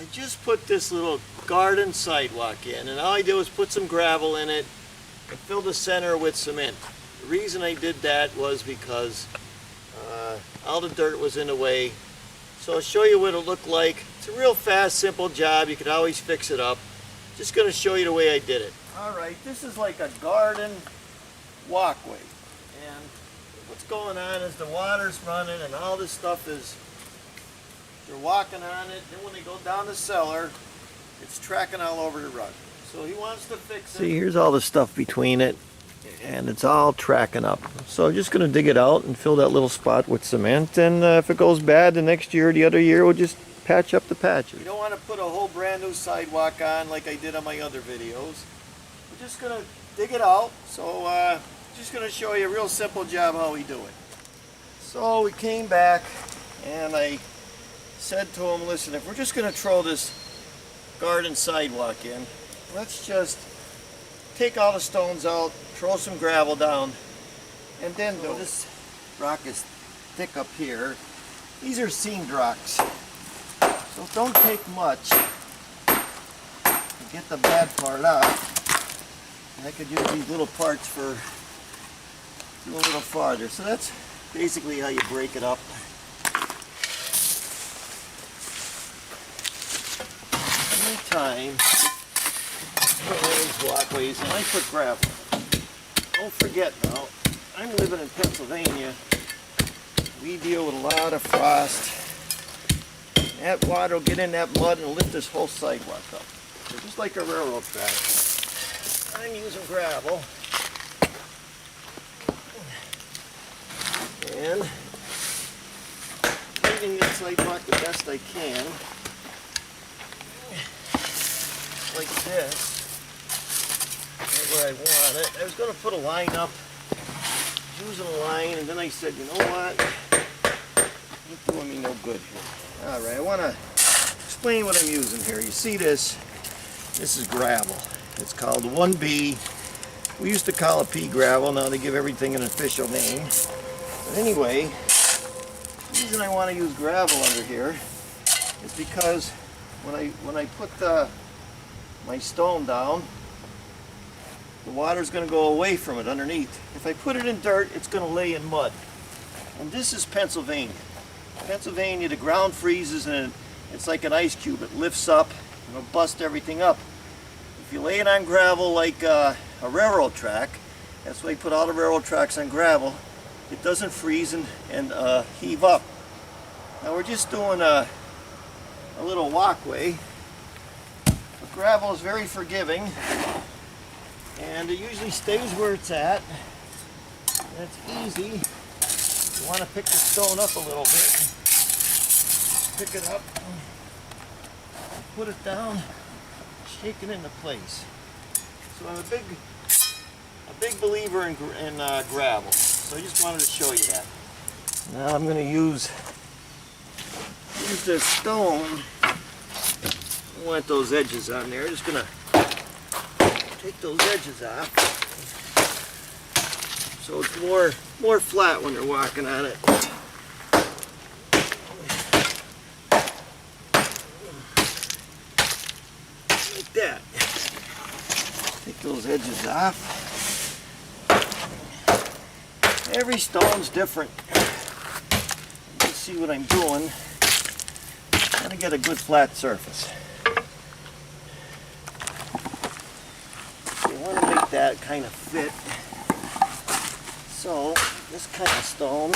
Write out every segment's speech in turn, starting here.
I just put this little garden sidewalk in, and all I did was put some gravel in it and fill the center with cement. The reason I did that was because all the dirt was in the way. So I'll show you what it'll look like. It's a real fast, simple job. You can always fix it up. Just going to show you the way I did it. Alright, this is like a garden walkway. And what's going on is the water's running and all this stuff is, they're walking on it. Then when they go down the cellar, it's tracking all over the rug. So he wants to fix it. See, here's all the stuff between it, and it's all tracking up. So I'm just going to dig it out and fill that little spot with cement, and if it goes bad the next year or the other year, we'll just patch up the patches. You don't want to put a whole brand new sidewalk on like I did on my other videos. We're just going to dig it out. So just going to show you a real simple job how we do it. So we came back and I said to him, listen, if we're just going to throw this garden sidewalk in, let's just take all the stones out, throw some gravel down, and then this rock is thick up here. These are seamed rocks, so don't take much to get the bad part out. And I could use these little parts for a little farther. So that's basically how you break it up. Anytime these walkways, and I put gravel. Don't forget now, I'm living in Pennsylvania. We deal with a lot of frost. That water will get in that mud and lift this whole sidewalk up. So just like a railroad track. I'm using gravel. And cleaning this sidewalk the best I can. Like this. Right where I want it. I was going to put a line up, using a line, and then I said, you know what? It's doing me no good here. Alright, I want to explain what I'm using here. You see this? This is gravel. It's called 1B. We used to call it pea gravel. Now they give everything an official name. But anyway, the reason I want to use gravel under here is because when I put my stone down, the water's going to go away from it underneath. If I put it in dirt, it's going to lay in mud. And this is Pennsylvania. Pennsylvania, the ground freezes and it's like an ice cube. It lifts up and it'll bust everything up. If you lay it on gravel like a railroad track, that's why you put all the railroad tracks on gravel, it doesn't freeze and heave up. Now we're just doing a little walkway. But gravel is very forgiving. And it usually stays where it's at. And it's easy. You want to pick the stone up a little bit. Pick it up, put it down, shake it into place. So I'm a big believer in gravel. So I just wanted to show you that. Now I'm going to use this stone. I want those edges on there. Just going to take those edges off so it's more flat when you're walking on it. Like that. Take those edges off. Every stone's different. Let's see what I'm doing. I'm going to get a good flat surface. That kind of fit. So this kind of stone,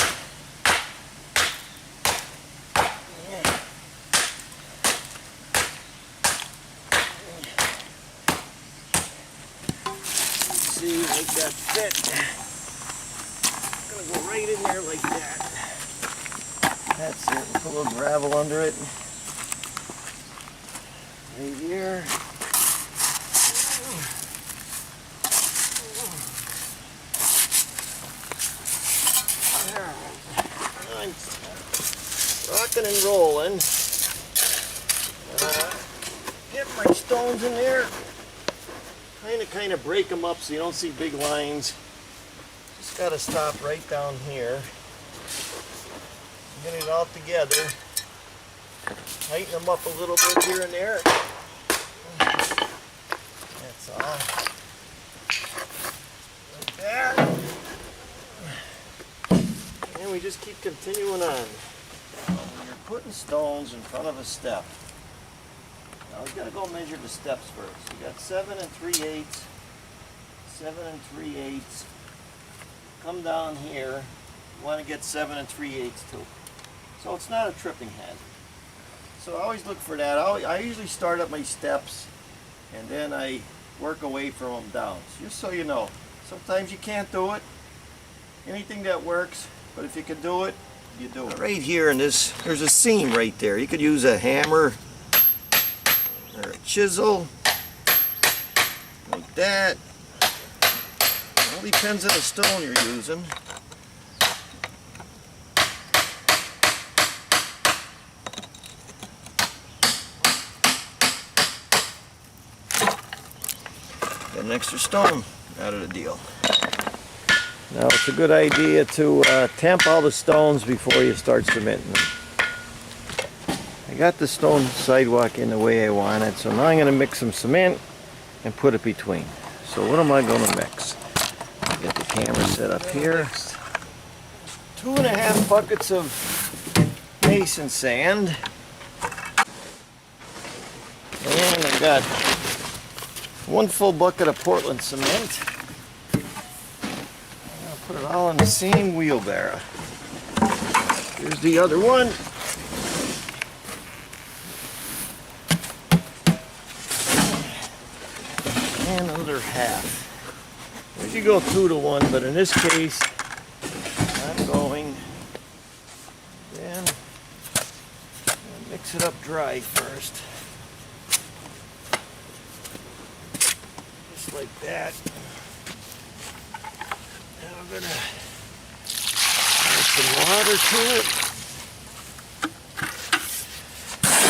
see, make that fit. I'm gonna go right in there like that. That's it. Put a little gravel under it. Right here. Rocking and rolling. Get my stones in there. Kind of break them up so you don't see big lines. Just got to stop right down here. Get it all together. Tighten them up a little bit here and there. That's all. Like that. And we just keep continuing on. When you're putting stones in front of a step, now we gotta go measure the steps first. You got 7 3/8, 7 3/8. Come down here. You want to get 7 3/8 too. So it's not a tripping hazard. So I always look for that. I usually start at my steps and then I work away from them down. Just so you know. Sometimes you can't do it. Anything that works, but if you can do it, you do it. Right here in this, there's a seam right there. You could use a hammer or a chisel like that. It all depends on the stone you're using. Get an extra stone out of the deal. Now it's a good idea to temp all the stones before you start cementing them. I got the stone sidewalk in the way I wanted, so now I'm going to mix some cement and put it between. So what am I going to mix? Get the camera set up here. 2.5 buckets of mason sand. And I got 1 full bucket of Portland cement. I'll put it all in the same wheelbarrow. Here's the other one. And another half. Usually go 2 to 1, but in this case, I'm going. Then mix it up dry first. Just like that. Now I'm going to add some water to it.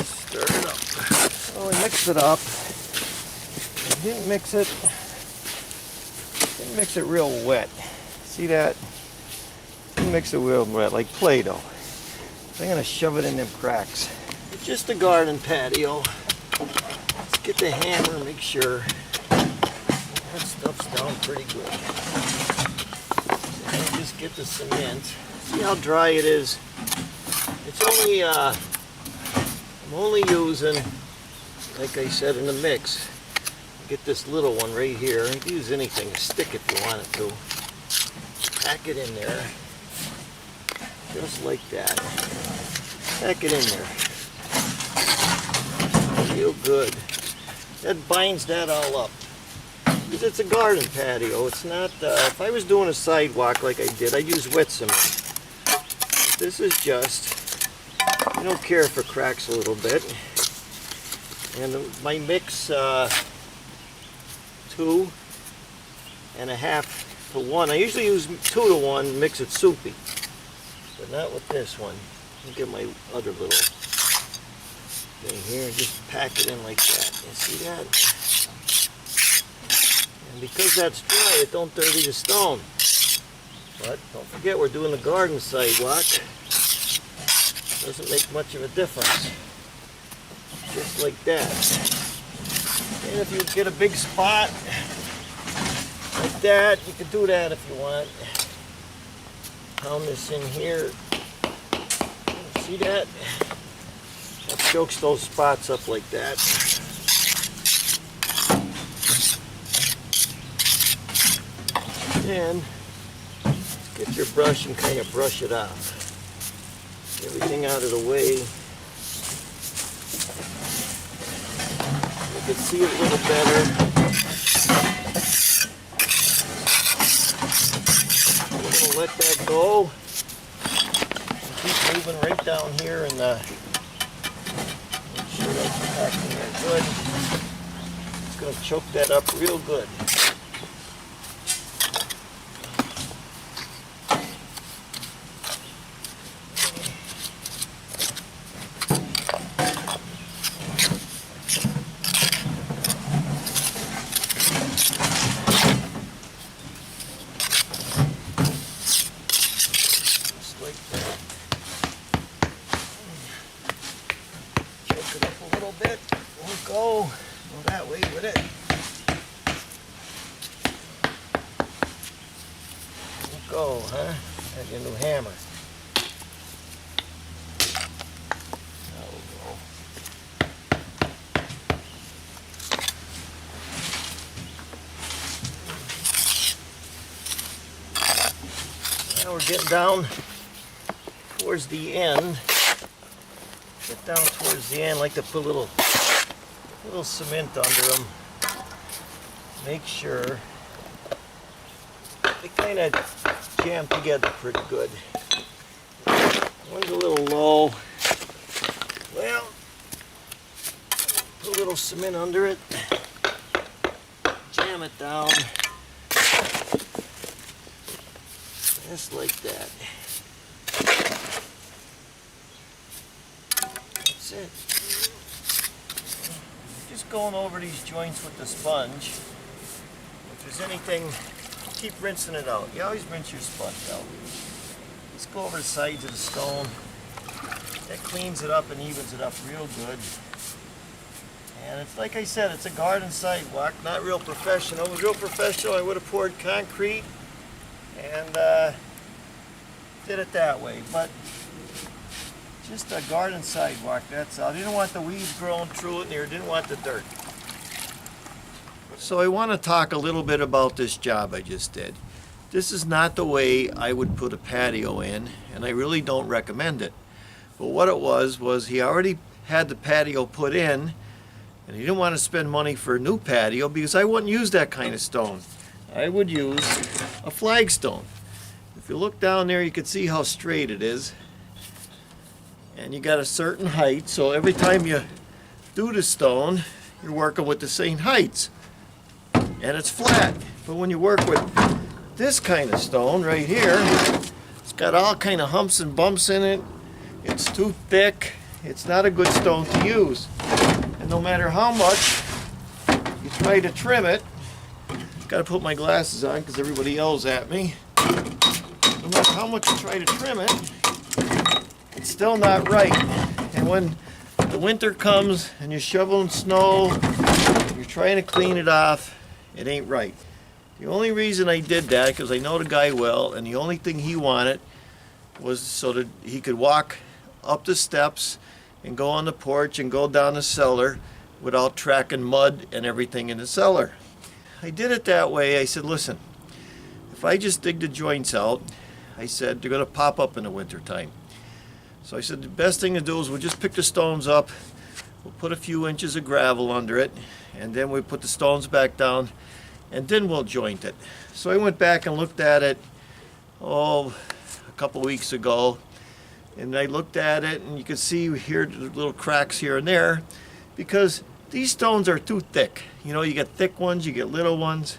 Stir it up. Oh, I mixed it up. I didn't mix it real wet. See that? Didn't mix it real wet, like Play-Doh. I'm going to shove it in them cracks. It's just a garden patio. Let's get the hammer and make sure that stuff's down pretty good. So just get the cement. See how dry it is? It's only, I'm only using, like I said in the mix, get this little one right here. You can use anything, a stick if you want it to. Pack it in there. Just like that. Pack it in there. Real good. That binds that all up. Because it's a garden patio. It's not, if I was doing a sidewalk like I did, I'd use wet cement. This is just, you don't care if it cracks a little bit. And my mix, 2.5 to 1. I usually use 2 to 1, mix it soupy. But not with this one. Let me get my other little thing here and just pack it in like that. You see that? And because that's dry, it don't dirty the stone. But don't forget, we're doing the garden sidewalk. Doesn't make much of a difference. Just like that. And if you get a big spot like that, you can do that if you want. Pound this in here. See that? That chokes those spots up like that. And get your brush and kind of brush it off. Everything out of the way. You can see it a little better. We're going to let that go. Keep moving right down here and make sure that's packed in there good. It's going to choke that up real good. bit. Won't go that way with it. Won't go, huh? Got your new hammer. That'll go. Now we're getting down towards the end. Get down towards the end, like to put a little cement under them. Make sure they kind of jam together pretty good. One's a little low. Well, put a little cement under it. Jam it down. Just like that. That's it. Just going over these joints with the sponge. If there's anything, keep rinsing it out. You always rinse your sponge out. Let's go over the sides of the stone. That cleans it up and evens it up real good. And it's like I said, it's a garden sidewalk, not real professional. If it was real professional, I would have poured concrete and did it that way. But just a garden sidewalk, that's all. I didn't want the weeds growing through it, and I didn't want the dirt. So I want to talk a little bit about this job I just did. This is not the way I would put a patio in, and I really don't recommend it. But what it was he already had the patio put in, and he didn't want to spend money for a new patio because I wouldn't use that kind of stone. I would use a flagstone. If you look down there, you can see how straight it is. And you got a certain height, so every time you do the stone, you're working with the same heights. And it's flat. But when you work with this kind of stone right here, it's got all kind of humps and bumps in it. It's too thick. It's not a good stone to use. And no matter how much you try to trim it, got to put my glasses on because everybody yells at me. No matter how much you try to trim it, it's still not right. And when the winter comes and you're shoveling snow, you're trying to clean it off, it ain't right. The only reason I did that, because I know the guy well, and the only thing he wanted was so that he could walk up the steps and go on the porch and go down the cellar without tracking mud and everything in the cellar. I did it that way. I said, listen, if I just dig the joints out, I said, they're going to pop up in the winter time. So I said, the best thing to do is we'll just pick the stones up, we'll put a few inches of gravel under it, and then we put the stones back down, and then we'll joint it. So I went back and looked at it, a couple weeks ago, and I looked at it, and you can see here the little cracks here and there, because these stones are too thick. You know, you get thick ones, you get little ones.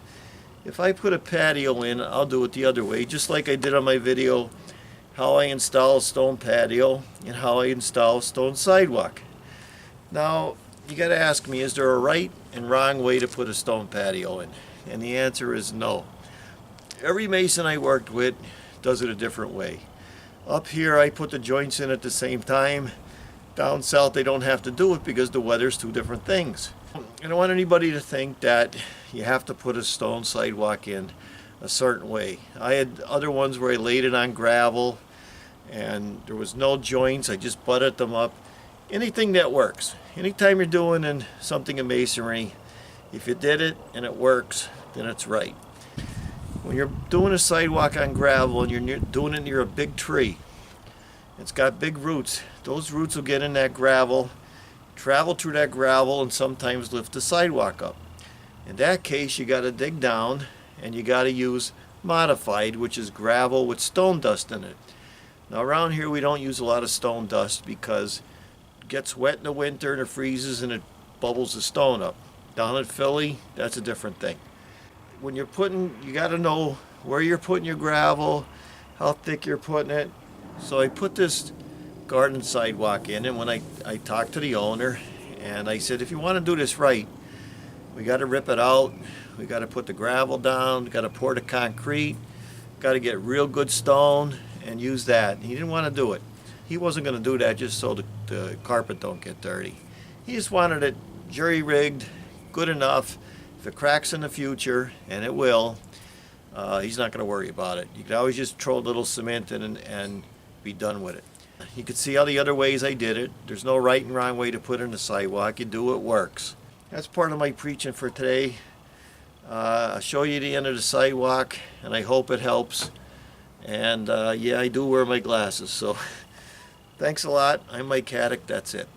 If I put a patio in, I'll do it the other way, just like I did on my video, how I install a stone patio and how I install a stone sidewalk. Now, you got to ask me, is there a right and wrong way to put a stone patio in? And the answer is no. Every mason I worked with does it a different way. Up here, I put the joints in at the same time. Down south, they don't have to do it because the weather's two different things. I don't want anybody to think that you have to put a stone sidewalk in a certain way. I had other ones where I laid it on gravel and there was no joints. I just butted them up. Anything that works. Anytime you're doing something in masonry, if you did it and it works, then it's right. When you're doing a sidewalk on gravel and you're doing it near a big tree, it's got big roots. Those roots will get in that gravel, travel through that gravel, and sometimes lift the sidewalk up. In that case, you got to dig down and you got to use modified, which is gravel with stone dust in it. Now around here we don't use a lot of stone dust because it gets wet in the winter and it freezes and it bubbles the stone up. Down in Philly, that's a different thing. When you're putting, you got to know where you're putting your gravel, how thick you're putting it. So I put this garden sidewalk in, and when I talked to the owner and I said, if you want to do this right, we got to rip it out, we got to put the gravel down, got to pour the concrete, got to get real good stone and use that. He didn't want to do it. He wasn't going to do that just so the carpet don't get dirty. He just wanted it jury-rigged, good enough. If it cracks in the future, and it will, he's not going to worry about it. You can always just throw a little cement in and be done with it. You can see all the other ways I did it. There's no right and wrong way to put in the sidewalk. You do what works. That's part of my preaching for today. I'll show you the end of the sidewalk, and I hope it helps. And yeah, I do wear my glasses, so thanks a lot. I'm Mike Haduck. That's it.